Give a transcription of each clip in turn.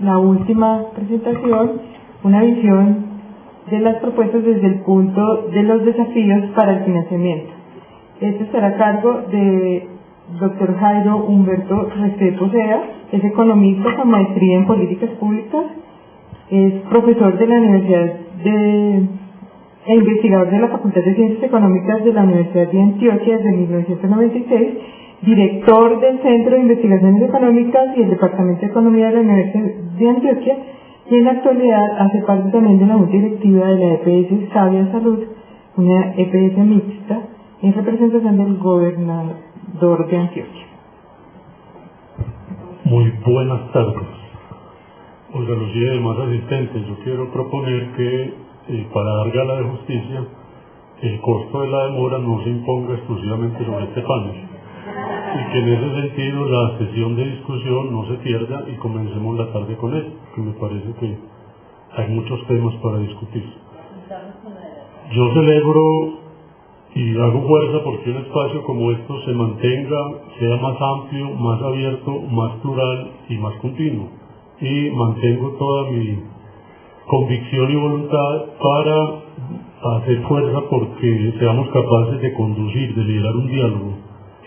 La última presentación, una visión de las propuestas desde el punto de los desafíos para el financiamiento. Esto estará a cargo de Dr. Jairo Humberto Restrepo Sea, es economista con maestría en políticas públicas, es profesor de la Universidad e investigador de la Facultad de Ciencias Económicas de la Universidad de Antioquia desde 1996, director del Centro de Investigaciones Económicas y el Departamento de Economía de la Universidad de Antioquia, y en la actualidad hace parte también de la junta directiva de la EPS Sabia Salud, una EPS mixta, en representación del gobernador de Antioquia. Muy buenas tardes. Olga Lucía y demás asistentes, yo quiero proponer que para dar gala de justicia, el costo de la demora no se imponga exclusivamente sobre este panel, y que en ese sentido la sesión de discusión no se pierda y comencemos la tarde con él, que me parece que hay muchos temas para discutir. Yo celebro y hago fuerza porque un espacio como esto se mantenga, sea más amplio, más abierto, más plural y más continuo, y mantengo toda mi convicción y voluntad para hacer fuerza porque seamos capaces de conducir, de liderar un diálogo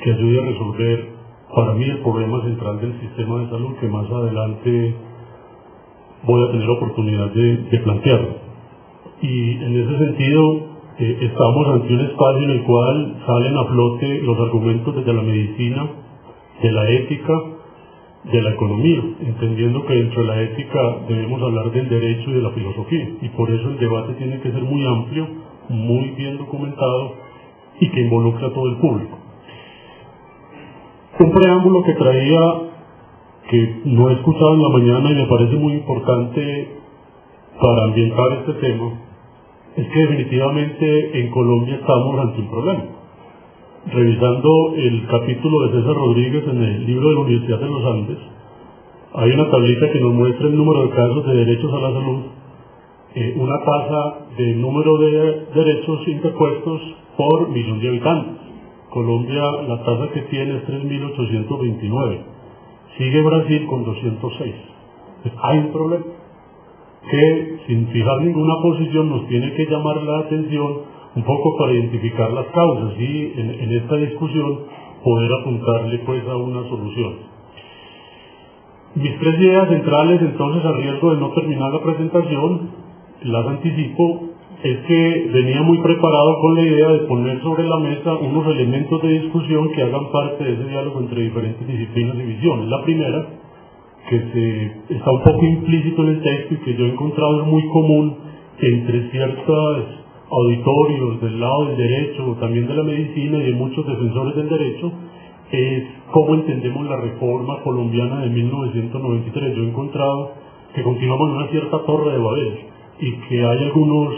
que ayude a resolver para mí el problema central del sistema de salud, que más adelante voy a tener oportunidad de plantearlo. Y en ese sentido estamos ante un espacio en el cual salen a flote los argumentos desde la medicina, de la ética, de la economía, entendiendo que dentro de la ética debemos hablar del derecho y de la filosofía, y por eso el debate tiene que ser muy amplio, muy bien documentado y que involucre a todo el público. Un preámbulo que traía, que no he escuchado en la mañana y me parece muy importante para ambientar este tema, es que definitivamente en Colombia estamos ante un problema. Revisando el capítulo de César Rodríguez en el libro de la Universidad de los Andes, hay una tablita que nos muestra el número de casos de derechos a la salud, una tasa de número de derechos interpuestos por millón de habitantes. Colombia, la tasa que tiene es 3.829. Sigue Brasil con 206. Entonces, hay un problema que, sin fijar ninguna posición, nos tiene que llamar la atención un poco para identificar las causas y en esta discusión poder apuntarle pues a una solución. Mis tres ideas centrales, entonces, a riesgo de no terminar la presentación, las anticipo, es que venía muy preparado con la idea de poner sobre la mesa unos elementos de discusión que hagan parte de ese diálogo entre diferentes disciplinas y visiones. La primera, que está un poco implícito en el texto y que yo he encontrado es muy común entre ciertos auditorios del lado del derecho o también de la medicina y de muchos defensores del derecho, es cómo entendemos la reforma colombiana de 1993. Yo he encontrado que continuamos en una cierta torre de Babel y que hay algunos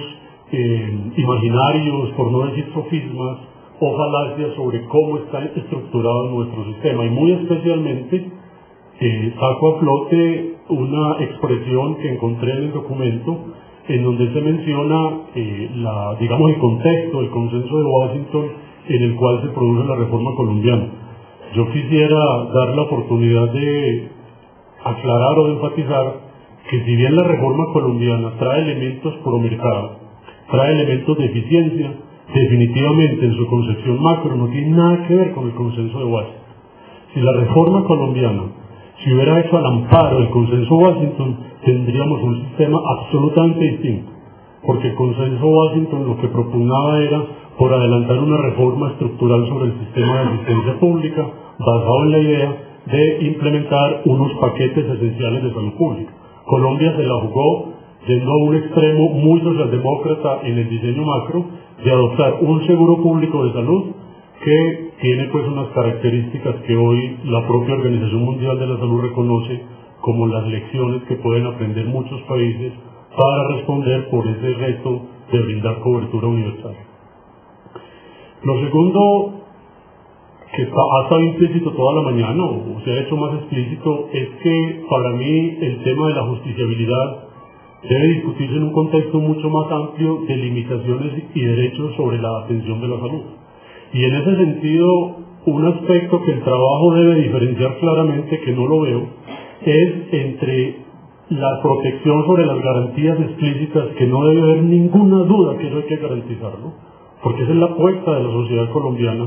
imaginarios, por no decir sofismas o falacias sobre cómo está estructurado nuestro sistema, y muy especialmente saco a flote una expresión que encontré en el documento en donde se menciona el contexto, el consenso de Washington en el cual se produce la reforma colombiana. Yo quisiera dar la oportunidad de aclarar o de enfatizar que si bien la reforma colombiana trae elementos pro mercado, trae elementos de eficiencia, definitivamente en su concepción macro no tiene nada que ver con el consenso de Washington. Si la reforma colombiana se hubiera hecho al amparo del consenso Washington, tendríamos un sistema absolutamente distinto, porque el consenso Washington lo que propugnaba era por adelantar una reforma estructural sobre el sistema de asistencia pública, basado en la idea de implementar unos paquetes esenciales de salud pública. Colombia se la jugó yendo a un extremo muy socialdemócrata en el diseño macro de adoptar un seguro público de salud que tiene pues unas características que hoy la propia Organización Mundial de la Salud reconoce como las lecciones que pueden aprender muchos países para responder por ese reto de brindar cobertura universal. Lo segundo, que ha estado implícito toda la mañana, o se ha hecho más explícito, es que para mí el tema de la justiciabilidad debe discutirse en un contexto mucho más amplio de limitaciones y derechos sobre la atención de la salud. Y en ese sentido, un aspecto que el trabajo debe diferenciar claramente, que no lo veo, es entre la protección sobre las garantías explícitas, que no debe haber ninguna duda que eso hay que garantizarlo, porque esa es la apuesta de la sociedad colombiana,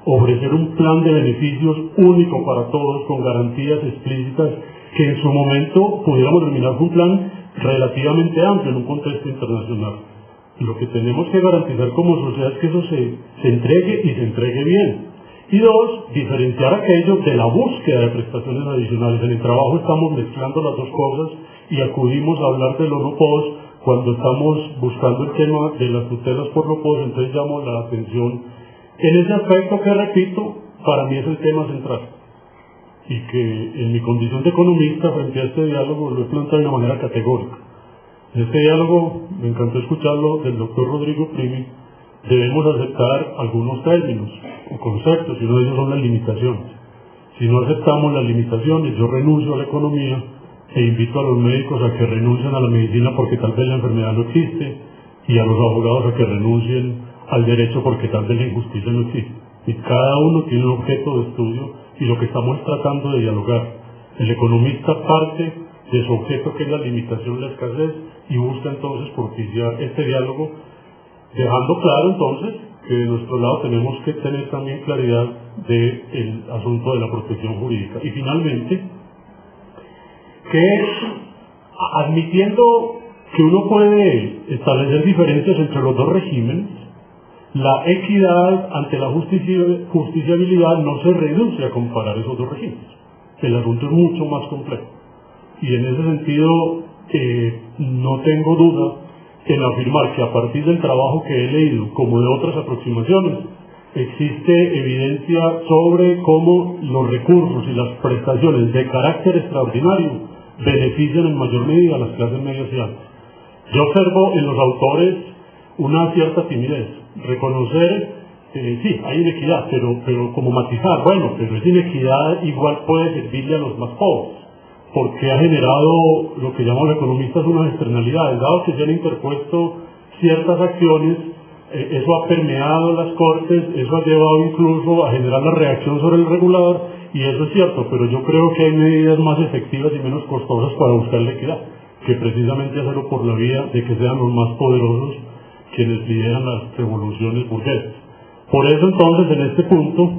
ofrecer un plan de beneficios único para todos, con garantías explícitas, que en su momento pudiéramos denominar un plan relativamente amplio en un contexto internacional. Lo que tenemos que garantizar como sociedad es que eso se entregue y se entregue bien. Y dos, diferenciar aquello de la búsqueda de prestaciones adicionales. En el trabajo estamos mezclando las dos cosas y acudimos a hablar de los no-POS cuando estamos buscando el tema de las tutelas por no-POS, entonces llamo la atención en ese aspecto que, repito, para mí es el tema central. Y que en mi condición de economista frente a este diálogo lo he planteado de una manera categórica. En este diálogo, me encantó escucharlo del doctor Rodrigo Primi, debemos aceptar algunos términos o conceptos, y uno de ellos son las limitaciones. Si no aceptamos las limitaciones, yo renuncio a la economía e invito a los médicos a que renuncien a la medicina porque tal vez la enfermedad no existe, y a los abogados a que renuncien al derecho porque tal vez la injusticia no existe. Y cada uno tiene un objeto de estudio y lo que estamos tratando de dialogar. El economista parte de su objeto, que es la limitación, la escasez, y busca entonces propiciar este diálogo, dejando claro entonces que de nuestro lado tenemos que tener también claridad del asunto de la protección jurídica. Y finalmente, que admitiendo que uno puede establecer diferencias entre los dos regímenes, la equidad ante la justiciabilidad no se reduce a comparar esos dos regímenes. El asunto es mucho más complejo. Y en ese sentido, no tengo duda en afirmar que a partir del trabajo que he leído, como de otras aproximaciones, existe evidencia sobre cómo los recursos y las prestaciones de carácter extraordinario benefician en mayor medida a las clases medias y altas. Yo observo en los autores una cierta timidez, reconocer, sí, hay inequidad, pero como matizar, bueno, pero esa inequidad igual puede servirle a los más pobres, porque ha generado lo que llaman los economistas unas externalidades. Dado que se han interpuesto ciertas acciones, eso ha permeado las cortes, eso ha llevado incluso a generar la reacción sobre el regulador, y eso es cierto, pero yo creo que hay medidas más efectivas y menos costosas para buscar la equidad, que precisamente hacerlo por la vía de que sean los más poderosos quienes lideran las revoluciones burguesas. Por eso entonces, en este punto,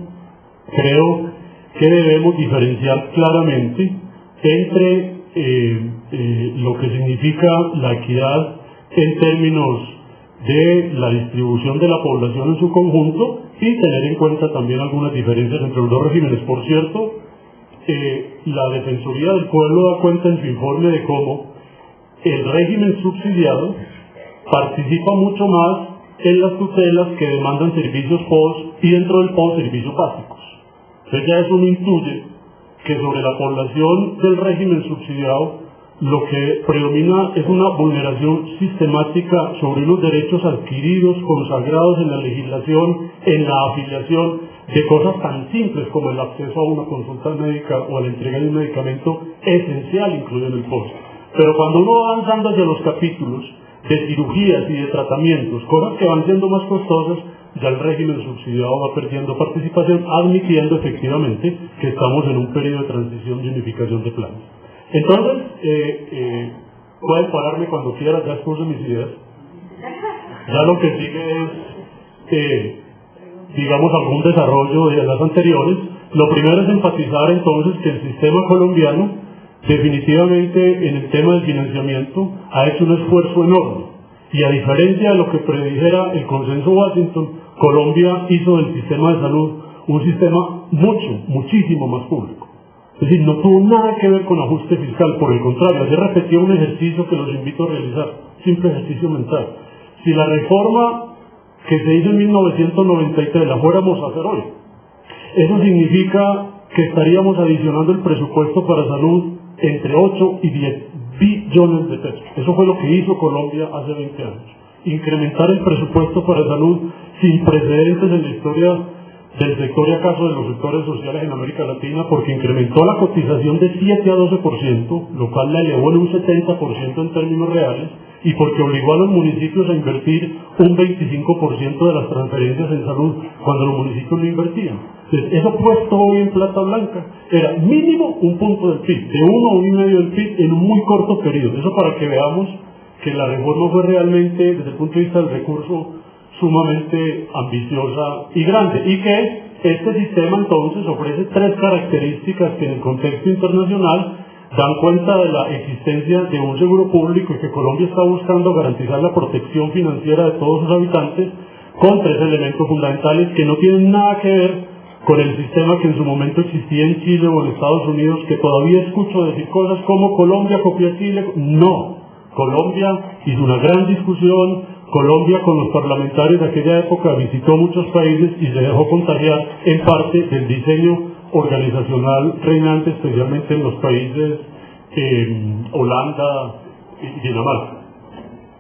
creo que debemos diferenciar claramente entre lo que significa la equidad en términos de la distribución de la población en su conjunto y tener en cuenta también algunas diferencias entre los dos regímenes. Por cierto, la Defensoría del Pueblo da cuenta en su informe de cómo el régimen subsidiado participa mucho más en las tutelas que demandan servicios POS y dentro del POS servicios básicos. Entonces ya eso no intuye que sobre la población del régimen subsidiado lo que predomina es una vulneración sistemática sobre unos derechos adquiridos, consagrados en la legislación, en la afiliación, de cosas tan simples como el acceso a una consulta médica o a la entrega de un medicamento esencial incluido en el POS. Pero cuando uno va avanzando hacia los capítulos de cirugías y de tratamientos, cosas que van siendo más costosas, ya el régimen subsidiado va perdiendo participación, admitiendo efectivamente que estamos en un periodo de transición y unificación de planes. Entonces, pueden pararme cuando quieran, ya expuse mis ideas. Ya lo que sigue es, digamos, algún desarrollo de las anteriores. Lo primero es enfatizar entonces que el sistema colombiano, definitivamente en el tema del financiamiento, ha hecho un esfuerzo enorme. Y a diferencia de lo que predijera el consenso Washington, Colombia hizo del sistema de salud un sistema muchísimo más público. Es decir, no tuvo nada que ver con ajuste fiscal, por el contrario, ayer repetí un ejercicio que los invito a realizar, simple ejercicio mental. Si la reforma que se hizo en 1993 la fuéramos a hacer hoy, eso significa que estaríamos adicionando el presupuesto para salud entre 8 y 10 billones de pesos. Eso fue lo que hizo Colombia hace 20 años. Incrementar el presupuesto para salud sin precedentes en la historia del sector y acaso de los sectores sociales en América Latina, porque incrementó la cotización de 7 a 12%, lo cual la elevó en un 70% en términos reales, y porque obligó a los municipios a invertir un 25% de las transferencias en salud cuando los municipios no invertían. Entonces, eso puesto hoy en plata blanca era mínimo un punto del PIB, de 1 a 1,5 del PIB en un muy corto periodo. Eso para que veamos que la reforma fue realmente, desde el punto de vista del recurso, sumamente ambiciosa y grande, y que este sistema entonces ofrece 3 características que en el contexto internacional dan cuenta de la existencia de un seguro público y que Colombia está buscando garantizar la protección financiera de todos sus habitantes con 3 elementos fundamentales que no tienen nada que ver con el sistema que en su momento existía en Chile o en Estados Unidos, que todavía escucho decir cosas como Colombia copia a Chile. No, Colombia hizo una gran discusión. Colombia con los parlamentarios de aquella época visitó muchos países y se dejó contagiar en parte del diseño organizacional reinante, especialmente en los países Holanda y Dinamarca.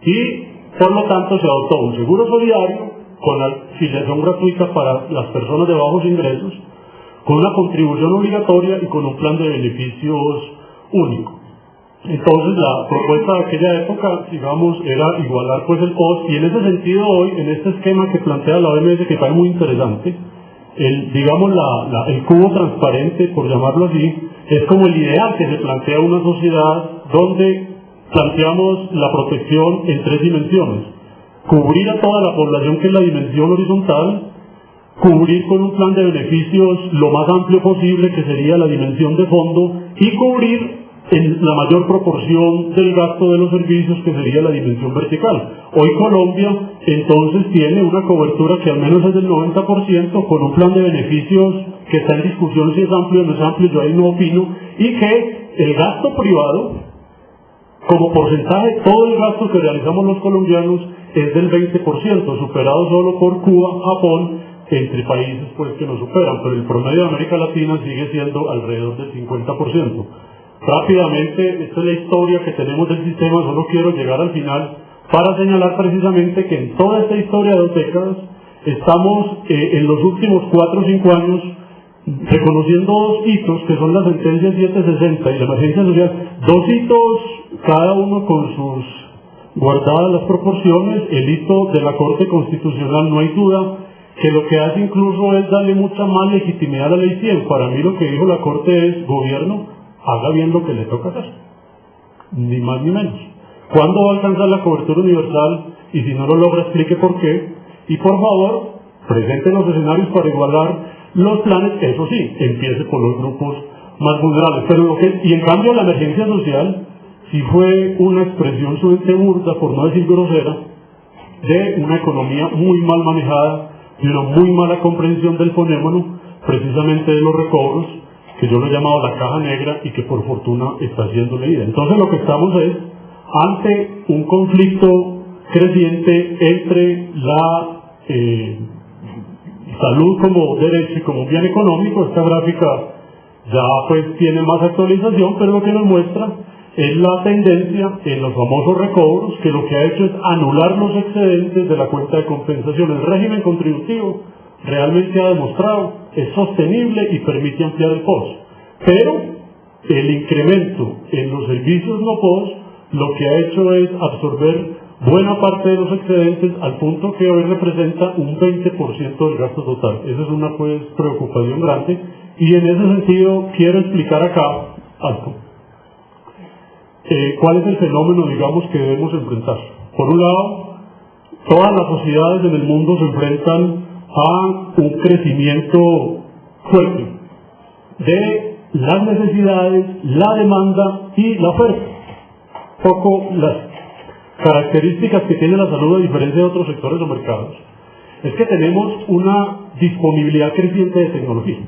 Y por lo tanto se adoptó un seguro solidario con afiliación gratuita para las personas de bajos ingresos, con una contribución obligatoria y con un plan de beneficios único. Entonces la propuesta de aquella época, digamos, era igualar pues el costo, y en ese sentido hoy, en este esquema que plantea la OMS, que parece muy interesante, digamos el cubo transparente, por llamarlo así, es como el ideal que se plantea una sociedad donde planteamos la protección en 3 dimensiones: cubrir a toda la población, que es la dimensión horizontal; cubrir con un plan de beneficios lo más amplio posible, que sería la dimensión de fondo; y cubrir en la mayor proporción del gasto de los servicios, que sería la dimensión vertical. Hoy Colombia entonces tiene una cobertura que al menos es del 90%, con un plan de beneficios que está en discusión si es amplio o no es amplio, yo ahí no opino, y que el gasto privado, como porcentaje, todo el gasto que realizamos los colombianos es del 20%, superado solo por Cuba, Japón, entre países pues que nos superan, pero el promedio de América Latina sigue siendo alrededor del 50%. Rápidamente, esta es la historia que tenemos del sistema. Solo quiero llegar al final para señalar precisamente que en toda esta historia de 2 décadas estamos en los últimos 4 o 5 años reconociendo 2 hitos, que son la sentencia 760 y la emergencia social. 2 hitos, cada uno con sus guardadas las proporciones. El hito de la Corte Constitucional, no hay duda que lo que hace incluso es darle mucha más legitimidad a la ley 100. Para mí lo que dijo la Corte es: gobierno, haga bien lo que le toca hacer, ni más ni menos. ¿Cuándo va a alcanzar la cobertura universal? Y si no lo logra, explique por qué. Y por favor, presente los escenarios para igualar los planes. Eso sí, empiece por los grupos más vulnerables. Y en cambio la emergencia social sí fue una expresión sumamente burda, por no decir grosera, de una economía muy mal manejada, de una muy mala comprensión del fenómeno, precisamente de los recobros, que yo lo he llamado la caja negra, y que por fortuna está siendo leída. Entonces lo que estamos es ante un conflicto creciente entre la salud como derecho y como bien económico. Esta gráfica ya pues tiene más actualización, pero lo que nos muestra es la tendencia en los famosos recobros, que lo que ha hecho es anular los excedentes de la cuenta de compensación. El régimen contributivo realmente ha demostrado es sostenible y permite ampliar el POS, pero el incremento en los servicios no POS lo que ha hecho es absorber buena parte de los excedentes, al punto que hoy representa un 20% del gasto total. Esa es una pues preocupación grande, y en ese sentido quiero explicar acá algo. ¿Cuál es el fenómeno, digamos, que debemos enfrentar? Por un lado, todas las sociedades en el mundo se enfrentan a un crecimiento fuerte de las necesidades, la demanda y la oferta. Poco las características que tiene la salud, a diferencia de otros sectores o mercados, es que tenemos una disponibilidad creciente de tecnología.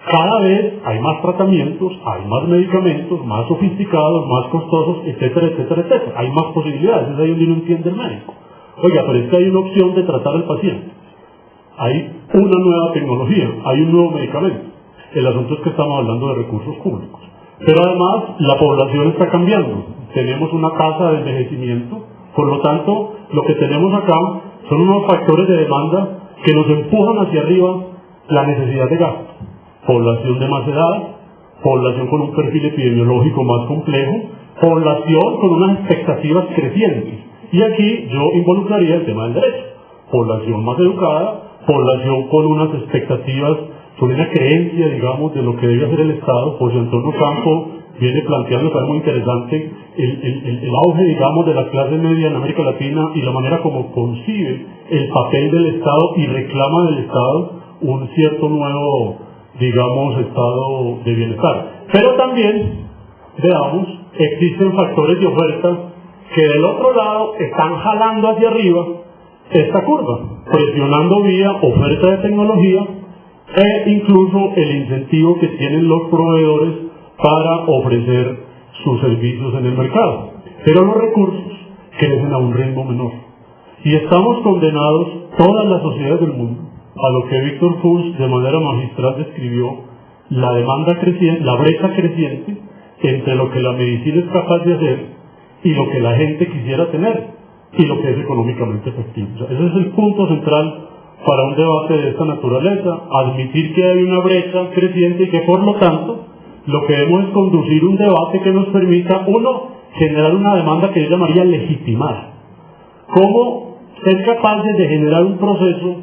Cada vez hay más tratamientos, hay más medicamentos, más sofisticados, más costosos, etcétera, etcétera, etcétera. Hay más posibilidades, es ahí donde uno entiende el médico. Oiga, pero es que hay una opción de tratar al paciente. Hay una nueva tecnología, hay un nuevo medicamento. El asunto es que estamos hablando de recursos públicos. Pero además, la población está cambiando. Tenemos una tasa de envejecimiento, por lo tanto, lo que tenemos acá son unos factores de demanda que nos empujan hacia arriba la necesidad de gasto, población de más edad, población con un perfil epidemiológico más complejo, población con unas expectativas crecientes. Y aquí yo involucraría el tema del derecho. Población más educada, población con unas expectativas, con una creencia, digamos, de lo que debe hacer el Estado. José Antonio Campo viene planteando, que es muy interesante, el auge, digamos, de la clase media en América Latina y la manera como concibe el papel del Estado y reclama del Estado un cierto nuevo, digamos, estado de bienestar. Pero también, veamos, existen factores de oferta que del otro lado están jalando hacia arriba esta curva, presionando vía oferta de tecnología e incluso el incentivo que tienen los proveedores para ofrecer sus servicios en el mercado. Pero los recursos crecen a un ritmo menor. Y estamos condenados, todas las sociedades del mundo, a lo que Víctor Fuchs de manera magistral describió, la demanda creciente, la brecha creciente entre lo que la medicina es capaz de hacer y lo que la gente quisiera tener y lo que es económicamente efectivo. O sea, ese es el punto central para un debate de esta naturaleza, admitir que hay una brecha creciente y que por lo tanto lo que debemos es conducir un debate que nos permita, uno, generar una demanda que yo llamaría legitimar. ¿Cómo ser capaces de generar un proceso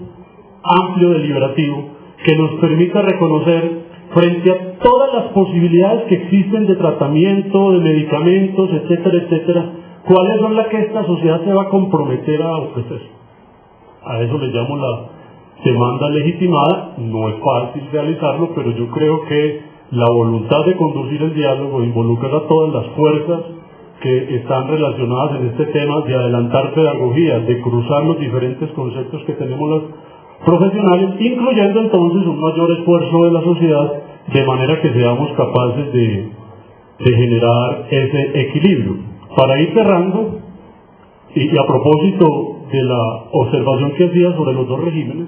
amplio, deliberativo, que nos permita reconocer frente a todas las posibilidades que existen de tratamiento, de medicamentos, etcétera, etcétera, cuáles son las que esta sociedad se va a comprometer a ofrecer? A eso le llamo la demanda legitimada. No es fácil realizarlo, pero yo creo que la voluntad de conducir el diálogo, involucrar a todas las fuerzas que están relacionadas en este tema, de adelantar pedagogía, de cruzar los diferentes conceptos que tenemos los profesionales, incluyendo entonces un mayor esfuerzo de la sociedad, de manera que seamos capaces de generar ese equilibrio. Para ir cerrando, y a propósito de la observación que hacía sobre los dos regímenes,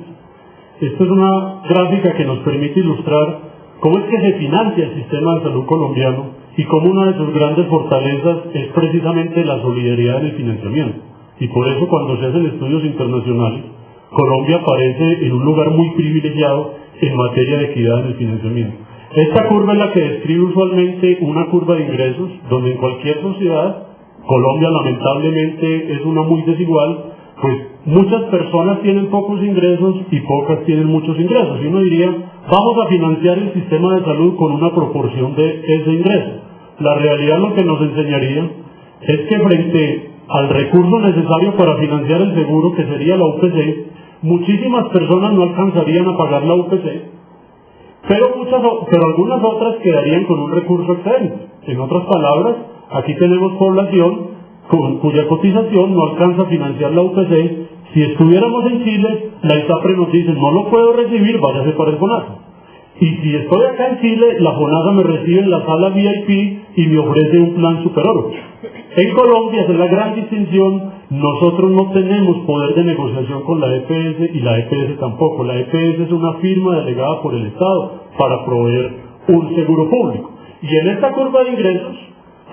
esta es una gráfica que nos permite ilustrar cómo es que se financia el sistema de salud colombiano y cómo una de sus grandes fortalezas es precisamente la solidaridad en el financiamiento. Y por eso cuando se hacen estudios internacionales, Colombia aparece en un lugar muy privilegiado en materia de equidad en el financiamiento. Esta curva es la que describe usualmente una curva de ingresos, donde en cualquier sociedad, Colombia lamentablemente es una muy desigual, pues muchas personas tienen pocos ingresos y pocas tienen muchos ingresos. Y uno diría, vamos a financiar el sistema de salud con una proporción de ese ingreso. La realidad lo que nos enseñaría es que frente al recurso necesario para financiar el seguro, que sería la UPC, muchísimas personas no alcanzarían a pagar la UPC, pero algunas otras quedarían con un recurso excedente. En otras palabras, aquí tenemos población cuya cotización no alcanza a financiar la UPC. Si estuviéramos en Chile, la ISAPRE nos dice, no lo puedo recibir, váyase para el FONASA. Y si estoy acá en Chile, la FONASA me recibe en la sala VIP y me ofrece un plan superior. En Colombia, esa es la gran distinción, nosotros no tenemos poder de negociación con la EPS y la EPS tampoco. La EPS es una firma delegada por el Estado para proveer un seguro público. Y en esta curva de ingresos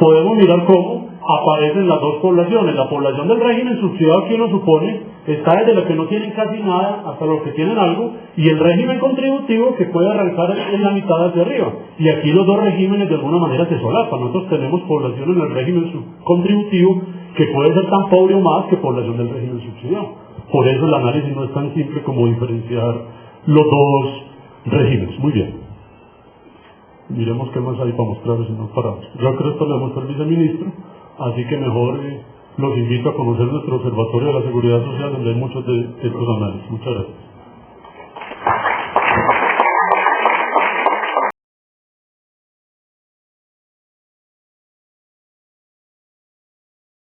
podemos mirar cómo aparecen las dos poblaciones. La población del régimen subsidiado, que uno supone está desde los que no tienen casi nada hasta los que tienen algo, y el régimen contributivo, que puede arrancar en la mitad hacia arriba. Y aquí los dos regímenes de alguna manera se solapan. Nosotros tenemos población en el régimen contributivo que puede ser tan pobre o más que población del régimen subsidiado. Por eso el análisis no es tan simple como diferenciar los dos regímenes. Muy bien. Miremos qué más hay para mostrar, si no paramos. Yo creo que esto lo muestra el viceministro, así que mejor los invito a conocer nuestro Observatorio de la Seguridad Social, donde hay muchos de estos análisis. Muchas gracias.